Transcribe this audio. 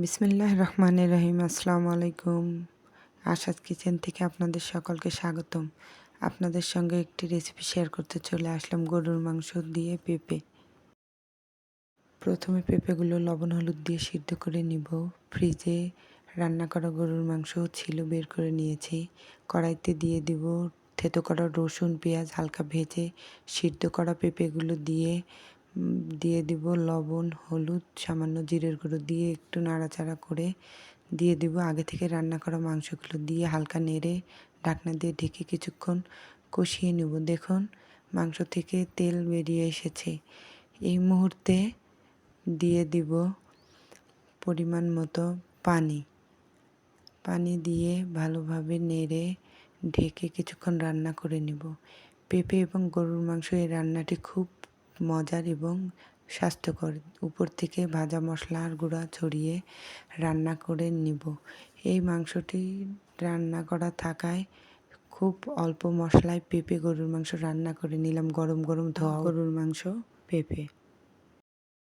বিসমিল্লাহির রহমানির রহিম। আসসালামু আলাইকুম। আশাদ কিচেন থেকে আপনাদের সকলকে স্বাগতম। আপনাদের সঙ্গে একটি রেসিপি শেয়ার করতে চলে আসলাম, গরুর মাংস দিয়ে পেঁপে। প্রথমে পেঁপেগুলো লবণ হলুদ দিয়ে সিদ্ধ করে নিব। ফ্রিজে রান্না করা গরুর মাংস ছিল, বের করে নিয়েছি। কড়াইতে দিয়ে দিব থেতো করা রসুন পেঁয়াজ, হালকা ভেজে সিদ্ধ করা পেঁপেগুলো দিয়ে দিব লবণ হলুদ সামান্য জিরের গুঁড়ো দিয়ে একটু নাড়াচাড়া করে দিয়ে দিব আগে থেকে রান্না করা মাংসগুলো দিয়ে হালকা নেড়ে ঢাকনা দিয়ে ঢেকে কিছুক্ষণ কষিয়ে নেব। দেখুন মাংস থেকে তেল বেরিয়ে এসেছে। এই মুহূর্তে দিয়ে দিব পরিমাণ মতো পানি দিয়ে ভালোভাবে নেড়ে ঢেকে কিছুক্ষণ রান্না করে নেব। পেঁপে এবং গরুর মাংস এই রান্নাটি খুব মজার এবং স্বাস্থ্যকর। উপর থেকে ভাজা মশলার গুঁড়া ছড়িয়ে রান্না করে নিব। এই মাংসটি রান্না করা থাকায় খুব অল্প মশলায় পেঁপে গরুর মাংস রান্না করে নিলাম। গরম গরম ধোয়া গরুর মাংস পেঁপে।